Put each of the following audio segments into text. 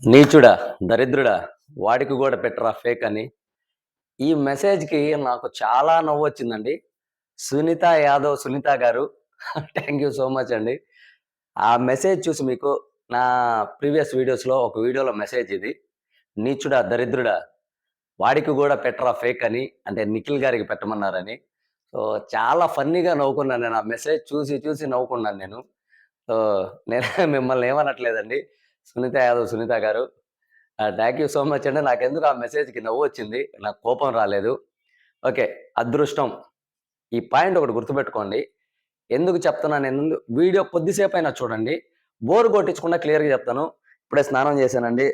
నీచుడా, దరిద్రుడా, వాడికి కూడా పెట్టరా ఫేక్ అని. ఈ మెసేజ్‌కి నాకు చాలా నవ్వొచ్చిందండి. సునీత యాదవ్ సునీత గారు థాంక్ యూ సో మచ్ అండి. ఆ మెసేజ్ చూసి మీకు నా ప్రీవియస్ వీడియోస్‌లో ఒక వీడియోలో మెసేజ్ ఇది. నీచుడా, దరిద్రుడా, వాడికి కూడా పెట్టరా ఫేక్ అని. అంటే నిఖిల్ గారికి పెట్టమన్నారని. సో, చాలా ఫన్నీగా నవ్వుకున్నాను నేను. ఆ మెసేజ్ చూసి చూసి నవ్వుకున్నాను నేను. సో, నేను మిమ్మల్ని ఏమనట్లేదండి. సునీత యాదవ్ సునీత గారు. థాంక్ యూ సో మచ్ అండి. నాకెందుకో ఆ మెసేజ్‌కి నవ్వొచ్చింది. నాకు కోపం రాలేదు. ఓకే. అదృష్టం. ఈ పాయింట్ ఒకటి గుర్తుపెట్టుకోండి. ఎందుకు చెప్తున్నాను నేను వీడియో కొద్దిసేపైనా చూడండి. బోర్ కొట్టించకుండా క్లియర్‌గా చెప్తాను. ఇప్పుడే స్నానం చేశానండి.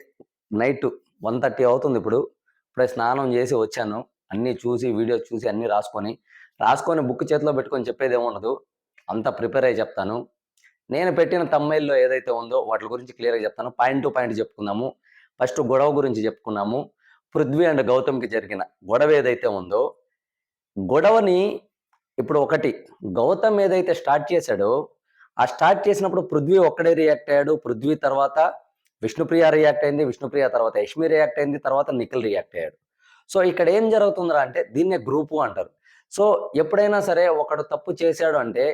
నైట్ 1:30 అవుతుందిప్పుడు. ఇప్పుడే స్నానం చేసి వచ్చాను. అన్నీ చూసి, వీడియో చూసి అన్నీ రాసుకొని బుక్ చేతిలో పెట్టుకొని చెప్పేదేముండదు. అంతా ప్రిపేర్ అయ్యి చెప్తాను. నేను పెట్టిన థంబ్‌నెయిల్‌లో ఏదైతే ఉందో వాటి గురించి క్లియర్‌గా చెప్తాను. పాయింట్ టు పాయింట్ చెప్పుకుందాము. ఫస్ట్ గొడవ గురించి చెప్పుకున్నాము. పృథ్వీ అండ్ గౌతమ్‌కి జరిగిన గొడవ ఏదైతే ఉందో, గొడవని ఇప్పుడు ఒకటి గౌతమ్ ఏదైతే స్టార్ట్ చేశాడో, ఆ స్టార్ట్ చేసినప్పుడు పృథ్వీ ఒక్కడే రియాక్ట్ అయ్యాడు. పృథ్వీ తర్వాత విష్ణుప్రియ రియాక్ట్ అయింది. విష్ణుప్రియ తర్వాత యష్మి రియాక్ట్ అయింది. తర్వాత నిఖిల్ రియాక్ట్ అయ్యాడు. సో, ఇక్కడ ఏం జరుగుతుందిరా అంటే దీన్నే గ్రూపు అంటారు. సో, ఎప్పుడైనా సరే ఒకడు తప్పు చేశాడు అంటే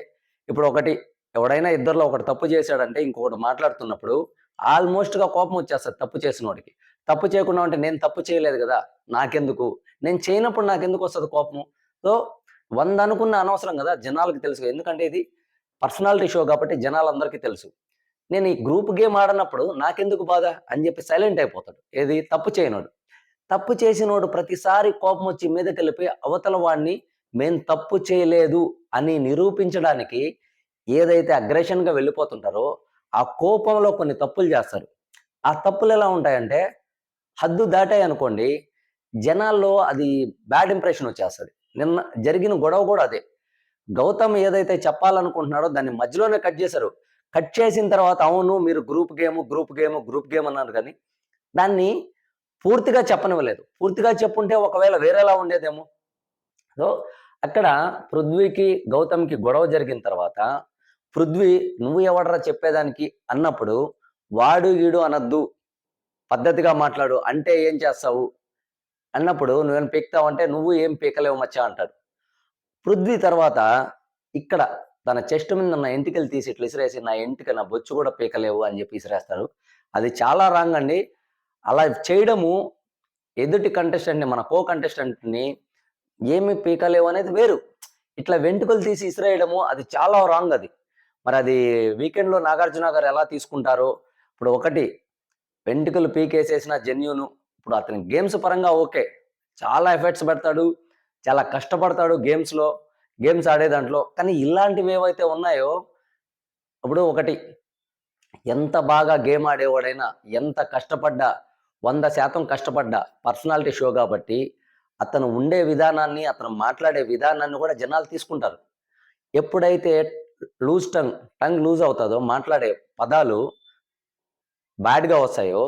ఇప్పుడు ఒకటి ఎవడైనా ఇద్దరిలో ఒకడు తప్పు చేశాడంటే ఇంకొకడు మాట్లాడుతున్నప్పుడు ఆల్మోస్ట్‌గా కోపం వచ్చేస్తది తప్పు చేసినోడికి. తప్పు చేయకుండా ఉంటే నేను తప్పు చేయలేదు గదా! నాకెందుకు? నేను చేయనప్పుడు నాకెందుకొస్తది కోపము? సో, 100 అనుకున్న అనవసరం గదా! జనాలకి తెలుసు. ఎందుకంటే ఇది పర్సనాలిటీ షో కాబట్టి జనాలందరికీ తెలుసు. నేను ఈ గ్రూప్ గేమ్ ఆడనప్పుడు నాకెందుకు బాధ అని జెప్పి సైలెంట్ అయిపోతాడు. ఏది తప్పు చేయనోడు. తప్పు చేసినోడు ప్రతిసారి కోపమొచ్చి మీదకెళ్ళిపోయి అవతల వాడిని మేము తప్పు చేయలేదు అని నిరూపించడానికి ఏదైతే అగ్రెషన్‌గా వెళ్ళిపోతుంటారో, ఆ కోపంలో కొన్ని తప్పులు జేస్తారు. ఆ తప్పులెలా ఉంటాయంటే, హద్దు దాటాయనుకోండి, జనాల్లో అది బ్యాడ్ ఇంప్రెషన్ ఒచ్చేస్తది. నిన్న జరిగిన గొడవ గూడా అదే. గౌతమ్ ఏదైతే చెప్పాలనుకుంటున్నాడో దాన్ని మధ్యలోనే కట్ జేశారు. కట్ చేసిన తర్వాత అవును మీరు గ్రూప్ గేమ్ అన్నారు గానీ, దాన్ని పూర్తిగా చెప్పనివ్వలేదు. పూర్తిగా చెప్పుంటే ఒకవేళ వేరేలా ఉండేదేమో! సో, అక్కడ పృథ్వీకి, గౌతమ్‌కి గొడవ జరిగిన తర్వాత, పృథ్వీ "నువ్వు ఎవడ్రా చెప్పేదానికి" అన్నప్పుడు, వాడు, ఈడు అనొద్దు. పద్ధతిగా మాట్లాడు. అంటే ఏం చేస్తావు? అన్నప్పుడు "నువ్వేమైనా పీకుతావంటే" "నువ్వు ఏం పీకలేవు మచ్చా" అంటాడు. పృథ్వీ తర్వాత ఇక్కడ తన చెస్ట్ మీద ఉన్న ఎంటికలు తీసి ఇట్లా ఇసిరేసి, "నా ఎంటిక, నా బొచ్చు కూడా పీకలేవు" అని చెప్పి ఇసిరేస్తాడు. అది చాలా రాంగ్ అండి. అలా చేయడము ఎదుటి కంటెస్టెంట్‌ని మన కంటెస్టెంట్‌ని ఏమి పీకలేవు అనేది వేరు. ఇట్లా వెంట్రుకలు తీసి ఇసిరేయడము అది చాలా రాంగ్ అది. మరది వీకెండ్‌లో నాగార్జున గారు ఎలా తీసుకుంటారో, ఇప్పుడు ఒకటి వెంట్రుకలు పీకేసేసిన జెన్యూను. ఇప్పుడు అతని గేమ్స్ పరంగా ఓకే. చాలా ఎఫర్ట్స్ పెడతాడు. చాలా కష్టపడతాడు గేమ్స్ ఆడే దాంట్లో. కానీ ఇలాంటివేవైతే ఉన్నాయో, ఇప్పుడు ఒకటి ఎంత బాగా గేమ్ ఆడేవాడైనా, ఎంత కష్టపడ్డా, 100% కష్టపడ్డా పర్సనాలిటీ షో గాబట్టి, అతను ఉండే విధానాన్ని, అతను మాట్లాడే విధానాన్ని గూడా జనాలు తీసుకుంటారు. ఎప్పుడైతే టంగ్ లూజ్ అవుతదో, మాట్లాడే పదాలు బ్యాడ్‌గా వస్తాయో,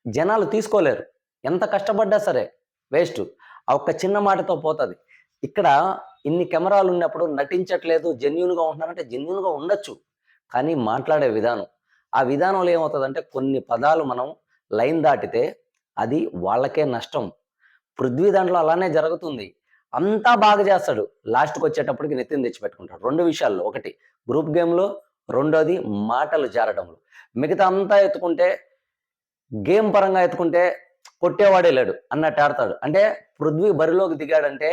జనాలు తీసుకోలేరు. ఎంత కష్టపడ్డా సరే వేస్టు. ఆ ఒక్క చిన్న మాటతో పోతది. ఇక్కడ ఇన్ని కెమెరాలున్నప్పుడు నటించట్లేదు, జెన్యూన్‌గా ఉంటున్నారంటే జెన్యూన్‌గా ఉండొచ్చు. కానీ మాట్లాడే విధానం. ఆ విధానంలో ఏమవుతదంటే కొన్ని పదాలు మనం లైన్ దాటితే అది వాళ్ళకే నష్టం. పృథ్వీ దాంట్లో అలానే జరుగుతుంది. అంతా బాగా చేస్తాడు. లాస్ట్‌కొచ్చేటప్పటికి నెత్తిన తెచ్చిపెట్టుకుంటాడు. 2 విషయాల్లో. ఒకటి గ్రూప్ గేమ్‌లో, రెండోది మాటలు జారడంలో. మిగతా అంతా ఎత్తుకుంటే గేమ్ పరంగా ఎత్తుకుంటే కొట్టేవాడే లేడు అన్నట్టు ఆడతాడు. అంటే పృథ్వీ బరిలోకి దిగాడంటే,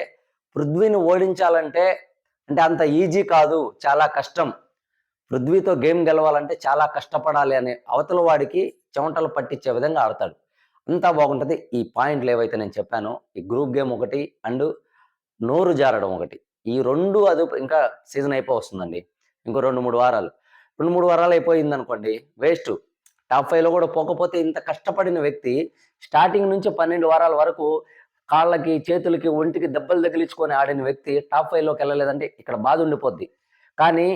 పృథ్వీని ఓడించాలంటే అంటే అంత ఈజీ కాదు. చాలా కష్టం. పృథ్వీతో గేమ్ గెలవాలంటే చాలా కష్టపడాలి అనే అవతల వాడికి చెమటలు పట్టించే విధంగా ఆడతాడు. అంతా బాగుంటది. ఈ పాయింట్లు ఏవైతే నేను చెప్పానో, ఈ గ్రూప్ గేమ్ ఒకటి అండ్ నోరు జారడం ఒకటి. ఈ 2 అదుపు ఇంకా సీజన్ అయిపోవస్తుందండి. ఇంకో 2, 3 వారాలు. 2, 3 వారాలు అయిపోయిందనుకోండి వేస్టు. టాప్ 5లో కూడా పోకపోతే ఇంత కష్టపడిన వ్యక్తి స్టార్టింగ్ నుంచి 12 వారాల వరకు కాళ్ళకి, చేతులకి, ఒంటికి దెబ్బలు తగిలించుకొని ఆడిన వ్యక్తి టాప్ 5లోకి వెళ్ళలేదంటే ఇక్కడ బాధ ఉండిపోద్ది. కానీ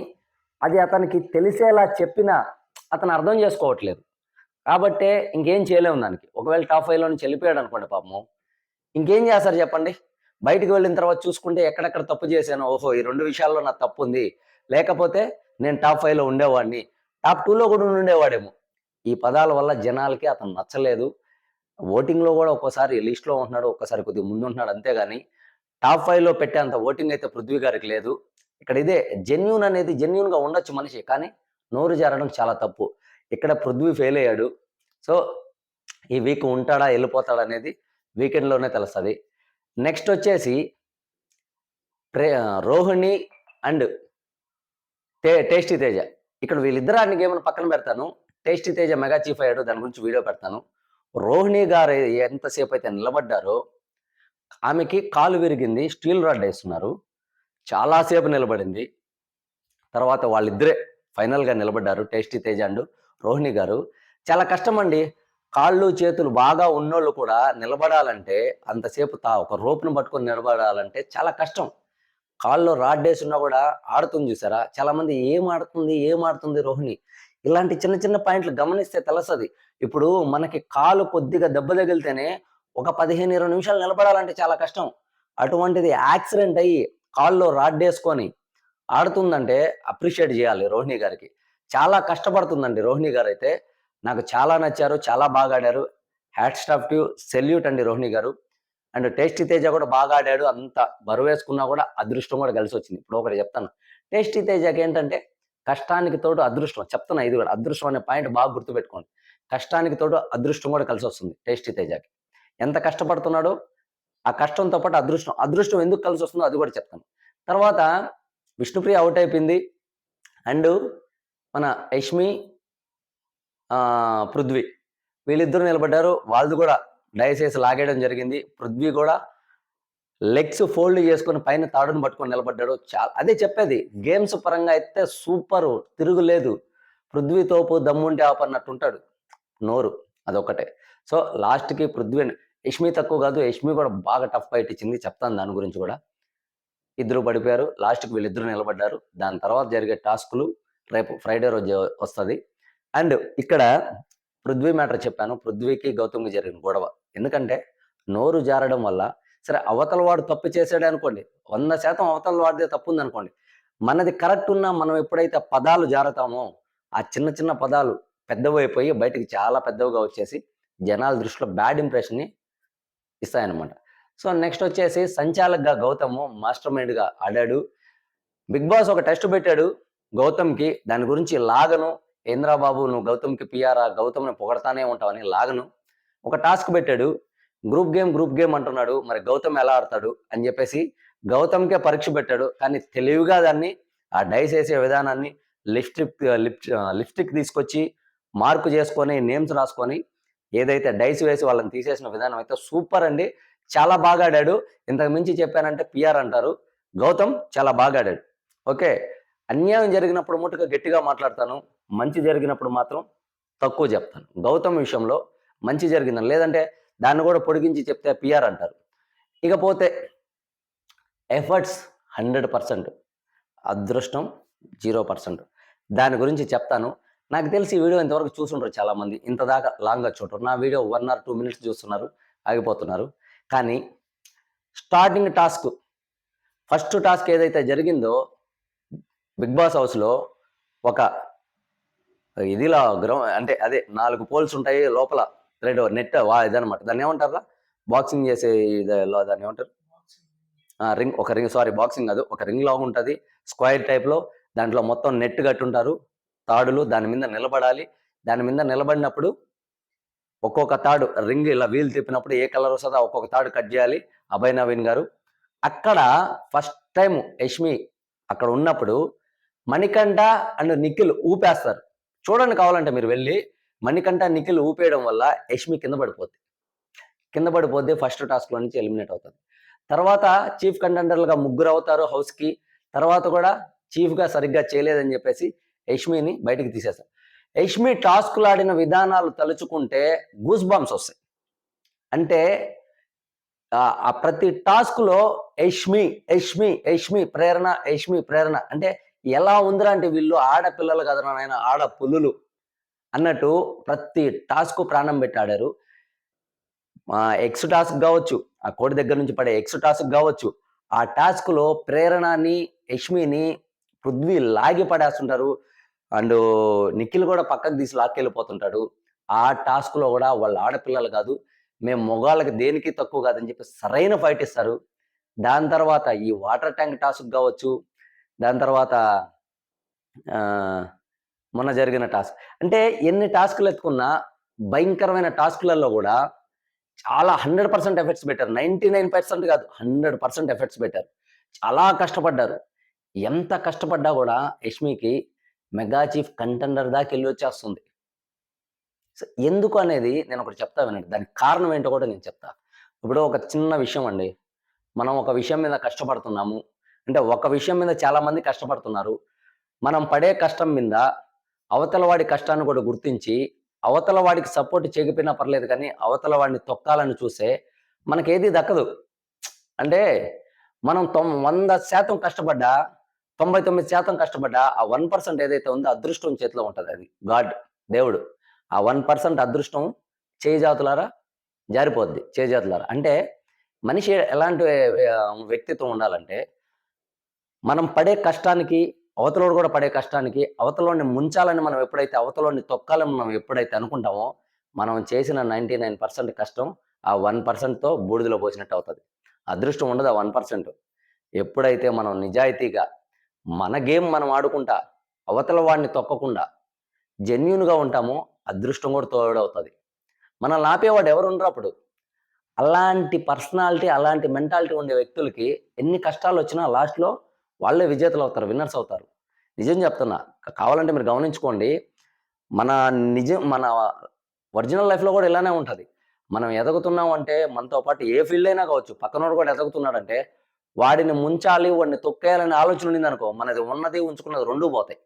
అది అతనికి తెలిసేలా చెప్పినా అతను అర్థం చేసుకోవట్లేదు. కాబట్టే ఇంకేం చేయలేము దానికి. ఒకవేళ టాప్ 5లో నుంచి వెళ్ళిపోయాడనుకోండి పాపము, ఇంకేం చేస్తారు చెప్పండి? బయటికి వెళ్ళిన తర్వాత చూసుకుంటే ఎక్కడెక్కడ తప్పు చేశానో, ఓహో! ఈ 2 విషయాల్లో నా తప్పుంది. లేకపోతే నేను టాప్ 5లో ఉండేవాడిని. టాప్ 2లో కూడా ఉండుండేవాడేమో. ఈ పదాల వల్ల జనాలకి అతను నచ్చలేదు. ఓటింగ్‌లో గూడా ఒక్కోసారి లిస్ట్‌లో ఉంటున్నాడు. ఒక్కోసారి కొద్దిగా ముందుంటున్నాడు అంతేగాని టాప్ 5లో పెట్టేంత ఓటింగ్ అయితే పృథ్వీ గారికి లేదు. ఇక్కడ ఇదే జెన్యూన్‌గా ఉండొచ్చు మనిషి. కానీ నోరు జారడం చాలా తప్పు. ఇక్కడ పృథ్వీ ఫెయిల్ అయ్యాడు. సో, ఈ వీక్ ఉంటాడా? ఎళ్ళిపోతాడా? అనేది వీకెండ్‌లోనే తెలుస్తది. నెక్స్ట్ వచ్చేసి రోహిణి అండ్ టేస్టీ తేజ. ఇక్కడ వీళ్ళిద్దరు ఆడిన గేమ్‌ని పక్కన పెడతాను. టేస్టీ తేజ మెగా చీఫ్ అయ్యాడు. దాని గురించి వీడియో పెడతాను. రోహిణి గారు ఎంతసేపు అయితే నిలబడ్డారో, ఆమెకి కాలు విరిగింది. స్టీల్ రాడ్ ఏస్తున్నారు. చాలా సేపు నిలబడింది. తర్వాత వాళ్ళిద్దరే ఫైనల్‌గా నిలబడ్డారు. టేస్టీ తేజ అండ్ రోహిణి గారు. చాలా కష్టమండి. కాళ్ళు, చేతులు బాగా ఉన్నోళ్ళు కూడా నిలబడాలంటే అంతసేపు ఒక రోప్‌ని పట్టుకొని నిలబడాలంటే చాలా కష్టం. కాళ్ళలో రాడ్డేసున్నా కూడా ఆడుతుంది చూసారా? చాలామంది ఏం ఆడుతుంది రోహిణి? ఇలాంటి చిన్న చిన్న పాయింట్లు గమనిస్తే తెలుస్తది. ఇప్పుడు మనకి కాలు కొద్దిగా దెబ్బ తగిలితేనే ఒక 15, 20 నిమిషాలు నిలబడాలంటే చాలా కష్టం. అటువంటిది యాక్సిడెంట్ అయ్యి కాల్లో రాడ్డేసుకొని ఆడుతుందంటే అప్రిషియేట్ చేయాలి రోహిణి గారికి. చాలా కష్టపడుతుందండి రోహిణి గారైతే. నాకు చాలా నచ్చారు. చాలా బాగా ఆడారు. హ్యాట్స్ ఆఫ్ టు సెల్యూట్ అండి రోహిణి గారు. అండ్ టేస్టీ తేజ కూడా బాగా ఆడాడు. అంత బరువేసుకున్నా కూడా అదృష్టం కూడా కలిసొచ్చింది. ఇప్పుడు ఒకటి చెప్తాను. టేస్టీ తేజకి ఏంటంటే కష్టానికి తోడు అదృష్టం. చెప్తున్నా ఇది కూడా. అదృష్టం అనే పాయింట్ బాగా గుర్తుపెట్టుకోండి. కష్టానికి తోడు అదృష్టం కూడా కలిసొస్తుంది టేస్టీ తేజకి. ఎంత కష్టపడుతున్నాడో ఆ కష్టంతో పాటు అదృష్టం. అదృష్టం ఎందుకు కలిసొస్తుందో అది కూడా చెప్తాను. తర్వాత విష్ణుప్రియ అవుట్ అయిపోయింది. అండ్ మన యష్మి, పృథ్వీ వీళ్ళిద్దరూ నిలబడ్డారు. వాళ్ళది కూడా డైసేసి లాగేయడం జరిగింది. పృథ్వీ కూడా లెగ్స్ ఫోల్డ్ చేసుకొని పైన తాడును పట్టుకొని నిలబడ్డాడు. అదే చెప్పేది. గేమ్స్ పరంగా అయితే సూపరు. తిరుగులేదు. పృథ్వీ తోపు దమ్ముంటే ఆపన్నట్టుంటాడు. నోరు అదొక్కటే. సో, లాస్ట్‌కి పృథ్వీ యష్మి తక్కువ కాదు. యష్మి కూడా బాగా టఫ్ ఫైట్ ఇచ్చింది. చెప్తాను దాని గురించి కూడా. ఇద్దరు పడిపోయారు. లాస్ట్‌కి వీళ్ళిద్దరూ నిలబడ్డారు. దాని తర్వాత జరిగే టాస్కులు రేపు ఫ్రైడే రోజు వస్తది. అండ్ ఇక్కడ పృథ్వీ మ్యాటర్ చెప్పాను. పృథ్వీకి, గౌతమ్‌కి జరిగిన గొడవ. ఎందుకంటే నోరు జారడం వల్ల సరే అవతల వాడు తప్పు చేసాడే అనుకోండి. 100% అవతల వాడిదే తప్పుందనుకోండి. మనది కరెక్ట్ ఉన్నా మనం ఎప్పుడైతే పదాలు జారతామో, ఆ చిన్న చిన్న పదాలు పెద్దవైపోయి బయటికి చాలా పెద్దవిగా వచ్చేసి జనాల దృష్టిలో బ్యాడ్ ఇంప్రెషన్‌ని ఇస్తాయన్నమాట. సో, నెక్స్ట్ వచ్చేసి సంచాలక్‌గా గౌతమ్ మాస్టర్ మైండ్‌గా ఆడాడు. బిగ్ బాస్ ఒక టెస్ట్ పెట్టాడు గౌతమ్‌కి. దాని గురించి లాగను. ఏంద్రా బాబు నువ్వు గౌతమ్‌కి పిఆరా? గౌతమ్‌ని పొగడతానే ఉంటావని లాగను. ఒక టాస్క్ పెట్టాడు. గ్రూప్ గేమ్ అంటున్నాడు. మరి గౌతమ్ ఎలా ఆడతాడు అని చెప్పేసి గౌతమ్‌కే పరీక్ష పెట్టాడు. కానీ తెలివిగా దాన్ని ఆ డైస్ ఏసే విధానాన్ని లిప్స్టిక్ తీసుకొచ్చి మార్క్ చేసుకొని, నేమ్స్ రాసుకొని ఏదైతే డైస్ వేసి వాళ్ళని తీసేసిన విధానం అయితే సూపర్ అండి. చాలా బాగా ఆడాడు. ఇంతకు మించి చెప్పానంటే పిఆర్ అంటారు. గౌతమ్ చాలా బాగా ఆడాడు. ఓకే. అన్యాయం జరిగినప్పుడు మటుకు గట్టిగా మాట్లాడతాను. మంచి జరిగినప్పుడు మాత్రం తక్కువ చెప్తాను. గౌతమ్ విషయంలో మంచి జరిగిందని. లేదంటే దాన్ని కూడా పొడిగించి చెప్తే పిఆర్ అంటారు. ఇకపోతే ఎఫర్ట్స్ 100%, అదృష్టం 0%. దాని గురించి చెప్తాను. నాకు తెలిసి ఈ వీడియో ఇంతవరకు చూసుంటారు చాలామంది. ఇంత దాకా లాంగ్‌గా చూడరు. నా వీడియో 1 ఆర్ 2 మినిట్స్ చూస్తున్నారు. ఆగిపోతున్నారు. కానీ స్టార్టింగ్ టాస్క్, ఫస్ట్ టాస్క్ ఏదైతే జరిగిందో బిగ్ బాస్ హౌస్‌లో ఒక ఇదిలా అంటే అదే 4 పోల్స్ ఉంటాయి. లోపల నెట్ ఇదనమాట. దాన్ని ఏమంటారురా? బాక్సింగ్ చేసే దాన్ని ఏమంటారు? బాక్సింగ్ కాదు. ఒక రింగ్ లాగా ఉంటది. స్క్వేర్ టైప్‌లో దాంట్లో మొత్తం నెట్ కట్టుంటారు. తాడులు దాని మీద నిలబడాలి. దాని మీద నిలబడినప్పుడు ఒక్కొక్క తాడు రింగ్ ఇలా వీల్ తిప్పినప్పుడు ఏ కలర్ వస్తదో ఒక్కొక్క తాడు కట్ చేయాలి అభయ్ నవీన్ గారు. అక్కడ ఫస్ట్ టైం యష్మి అక్కడ ఉన్నప్పుడు మణికంఠ అండ్ నిఖిల్ ఊపేస్తారు. చూడండి కావాలంటే మీరు వెళ్ళి. మణికంఠ, నిఖిల్ ఊపేయడం వల్ల యష్మి కింద పడిపోద్ది. ఫస్ట్ టాస్క్‌లో నుంచి ఎలిమినేట్ అవుతది. తర్వాత చీఫ్ కంటెండర్లుగా ముగ్గురు అవుతారు హౌస్‌కి. తర్వాత కూడా చీఫ్‌గా సరిగ్గా చేయలేదని చెప్పేసి యష్మిని బయటికి తీసేస్తారు. యష్మి టాస్క్‌లు ఆడిన విధానాలు తలుచుకుంటే గూస్ బంప్స్ వస్తాయి. అంటే ఆ ప్రతి టాస్క్‌లో యష్మి ప్రేరణ అంటే ఎలా ఉందిరా అంటే వీళ్ళు ఆడపిల్లలు కదరా నాయన ఆడపులులు అన్నట్టు ప్రతి టాస్క్ ప్రాణం పెట్టి ఆడారు. ఎక్స్ టాస్క్ కావచ్చు, ఆ కోడి దగ్గర నుంచి పడే ఎక్స్ టాస్క్ కావచ్చు, ఆ టాస్క్‌లో ప్రేరణని, యష్మిని పృథ్వీ లాగి పడేస్తుంటారు. అండ్ నిఖిల్ కూడా పక్కకు తీసి లాక్కెళ్ళిపోతుంటాడు. ఆ టాస్క్లో కూడా వాళ్ళు ఆడపిల్లలు కాదు, మేము మగవాళ్ళకి దేనికి తక్కువ కాదని చెప్పి సరైన ఫైట్ ఇస్తారు. దాని తర్వాత ఈ వాటర్ ట్యాంక్ టాస్క్ కావచ్చు, దాని తర్వాత మొన్న జరిగిన టాస్క్, అంటే ఎన్ని టాస్క్లు ఎత్తుకున్నా భయంకరమైన టాస్క్లలో కూడా చాలా 100% ఎఫర్ట్స్ పెట్టారు. 99% కాదు, 100% ఎఫర్ట్స్ పెట్టారు. చాలా కష్టపడ్డారు. ఎంత కష్టపడ్డా కూడా యష్మికి మెగా చీఫ్ కంటెండర్ దాకా వెళ్ళి వచ్చేస్తుంది. ఎందుకు అనేది నేను ఒకటి చెప్తా వినండి. దానికి కారణం ఏంటో కూడా నేను చెప్తా. ఇప్పుడు ఒక చిన్న విషయం అండి. మనం ఒక విషయం మీద కష్టపడుతున్నాము. అంటే ఒక విషయం మీద చాలా మంది కష్టపడుతున్నారు. మనం పడే కష్టం మీద అవతల వాడి కష్టాన్ని కూడా గుర్తించి, అవతల వాడికి సపోర్ట్ చేయకపోయినా పర్లేదు కానీ, అవతల వాడిని తొక్కాలని చూస్తే మనకేది దక్కదు. అంటే మనం 100% కష్టపడ్డా, 99% కష్టపడ్డా, ఆ 1% ఏదైతే ఉందో అదృష్టం చేతిలో ఉంటది. అది గాడ్, దేవుడు. ఆ 1% అదృష్టం చేజాతులారా జారిపోద్ది. చేజాతులారా అంటే మనిషి ఎలాంటి వ్యక్తిత్వం ఉండాలంటే, మనం పడే కష్టానికి, అవతలోడు కూడా పడే కష్టానికి, అవతలోడిని ముంచాలని మనం ఎప్పుడైతే, అవతలోడిని తొక్కాలని మనం ఎప్పుడైతే అనుకుంటామో, మనం చేసిన 99% కష్టం ఆ 1%తో బూడిదలో పోసినట్టు అవుతది. అదృష్టం ఉండదు ఆ 1%. ఎప్పుడైతే మనం నిజాయితీగా మన గేమ్ మనం ఆడుకుంటా, అవతల వాడిని తొక్కకుండా జెన్యూన్‌గా ఉంటామో, అదృష్టం కూడా తోడవుతది. మనల్ని ఆపేవాడు ఎవరుండరు అప్పుడు. అలాంటి పర్సనాలిటీ, అలాంటి మెంటాలిటీ ఉండే వ్యక్తులకి ఎన్ని కష్టాలొచ్చినా లాస్ట్‌లో వాళ్ళే విజేతలవుతారు. విన్నర్స్ అవుతారు. నిజం చెప్తున్నా. కావాలంటే మీరు గమనించుకోండి. మన మన ఒరిజినల్ లైఫ్‌లో కూడా ఇలానే ఉంటది. మనం ఎదుగుతున్నాం అంటే మనతో పాటు ఏ ఫీల్డ్ అయినా కావచ్చు. పక్కనోడు కూడా ఎదుగుతున్నాడంటే వాడిని ముంచాలి, వాడిని తొక్కేయాలనే ఆలోచన ఉండిందనుకో, మనది ఉన్నది, ఉంచుకున్నది 2 పోతాయి.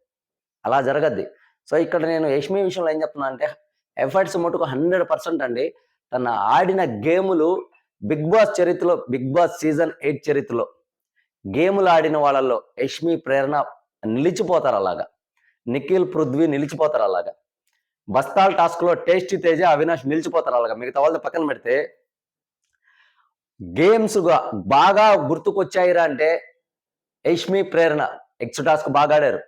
అలా జరగద్ది. సో, ఇక్కడ నేను యష్మి విషయంలో ఏం చెప్తున్నా అంటే, ఎఫర్ట్స్ మటుకు 100% అండి. తను ఆడిన గేములు 'బిగ్ బాస్' చరిత్రలో, 'బిగ్ బాస్' సీజన్ 8 చరిత్రలో గేములు ఆడిన వాళ్ళలో యష్మి, ప్రేరణ నిలిచిపోతారు అలాగా. నిఖిల్, పృథ్వీ నిలిచిపోతారు అలాగా. బస్తాల్ టాస్క్‌లో టేస్టీ తేజ, అవినాష్ నిలిచిపోతారు అలాగా. మిగతా వాళ్ళని పక్కన పెడితే గేమ్స్‌గా బాగా గుర్తుకొచ్చాయిరా అంటే యష్మి, ప్రేరణ ఎక్స్ టాస్క్ బాగా ఆడారు.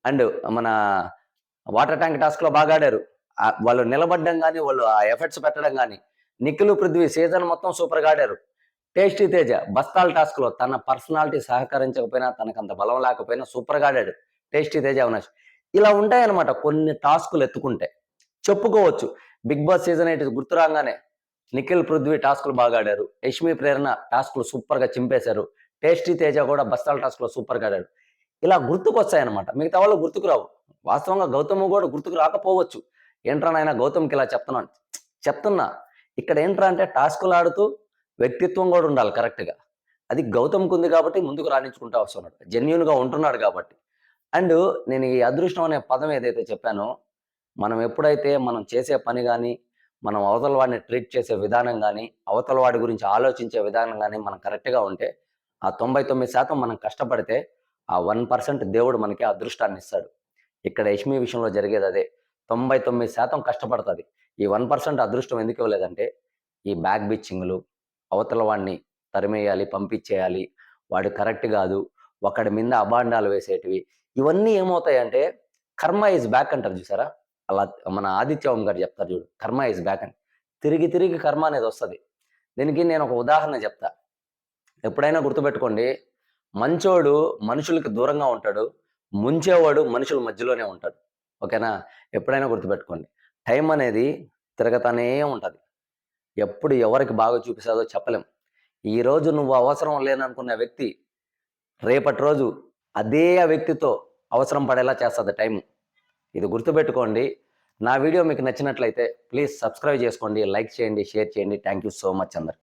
అండ్ మన వాటర్ ట్యాంక్ టాస్క్‌లో బాగా ఆడారు. వాళ్ళు నిలబడడం గాని, వాళ్ళు ఆ ఎఫర్ట్స్ పెట్టడం గాని, నిఖిల్, పృథ్వీ సీజన్ మొత్తం సూపర్‌గా ఆడారు. టేస్టీ తేజ బస్తాల్ టాస్క్‌లో తన పర్సనాలిటీ సహకరించకపోయినా, తనకంత బలం లేకపోయినా సూపర్‌గా ఆడాడు. టేస్టీ తేజ, అవినాష్. ఇలా ఉంటాయన్నమాట కొన్ని టాస్కులు ఎత్తుకుంటే. చెప్పుకోవచ్చు. 'బిగ్ బాస్' సీజన్ 8 గుర్తు రాంగానే నిఖిల్, పృథ్వీ టాస్కులు బాగా ఆడారు. యష్మి, ప్రేరణ టాస్కులు సూపర్‌గా చింపేశారు. టేస్టీ తేజ కూడా బస్తాల్ టాస్క్‌లో సూపర్‌గా ఆడాడు. ఇలా గుర్తుకొస్తాయన్నమాట. మిగతా వాళ్ళు గుర్తుకు రావు. వాస్తవంగా గౌతమ్ కూడా గుర్తుకు రాకపోవచ్చు. ఏంట్రా నాయనా గౌతమ్‌కి ఇలా చెప్తున్నాను. చెప్తున్నా. ఇక్కడ ఏంట్రా అంటే టాస్కులు ఆడుతూ వ్యక్తిత్వం కూడా ఉండాలి కరెక్ట్‌గా. అది గౌతమ్‌కి ఉంది కాబట్టి ముందుకు రాణించుకుంటా వస్తున్నాడు. జెన్యూన్‌గా ఉంటున్నాడు కాబట్టి. అండ్ నేను ఈ అదృష్టం అనే పదం ఏదైతే చెప్పానో, మనం ఎప్పుడైతే మనం చేసే పని గాని, మనం అవతల వాడిని ట్రీట్ చేసే విధానం గాని, అవతల వాడి గురించి ఆలోచించే విధానం గాని మనం కరెక్ట్‌గా ఉంటే, ఆ 99% మనం కష్టపడితే, ఆ 1% దేవుడు మనకి అదృష్టాన్ని ఇస్తాడు. ఇక్కడ యష్మి విషయంలో జరిగేదదే. 99% కష్టపడతది. ఈ 1% అదృష్టం ఎందుకు ఇవ్వలేదంటే, ఈ బ్యాక్ బిచ్చింగ్‌లు, అవతల వాడిని తరిమేయాలి, పంపించేయాలి, వాడు కరెక్ట్ గాదు, ఒకడి మీద అబాండాలు వేసేటివి, ఇవన్నీ ఏమవుతాయంటే కర్మ ఈజ్ బ్యాక్ అంటారు చూసారా? అలా మన ఆదిత్య ఓం గారు చెప్తారు చూడు. కర్మ ఈజ్ బ్యాక్ అని. తిరిగి తిరిగి కర్మ అనేది వస్తది. దీనికి నేను ఒక ఉదాహరణ చెప్తా. ఎప్పుడైనా గుర్తుపెట్టుకోండి. మంచోడు మనుషులకి దూరంగా ఉంటాడు. ముంచేవాడు మనుషుల మధ్యలోనే ఉంటాడు. ఓకేనా? ఎప్పుడైనా గుర్తుపెట్టుకోండి. టైం అనేది తిరగతానే ఉంటది. ఎప్పుడు ఎవరికి బాగా చూపిస్తాదో చెప్పలేం. ఈరోజు నువ్వు అవసరం లేననుకున్న వ్యక్తి రేపటి రోజు అదే వ్యక్తితో అవసరం పడేలా చేస్తది టైము. ఇది గుర్తుపెట్టుకోండి. నా వీడియో మీకు నచ్చినట్లయితే ప్లీజ్ సబ్స్క్రైబ్ చేసుకోండి, లైక్ చేయండి, షేర్ చేయండి. థాంక్ యూ సో మచ్ అందరికి.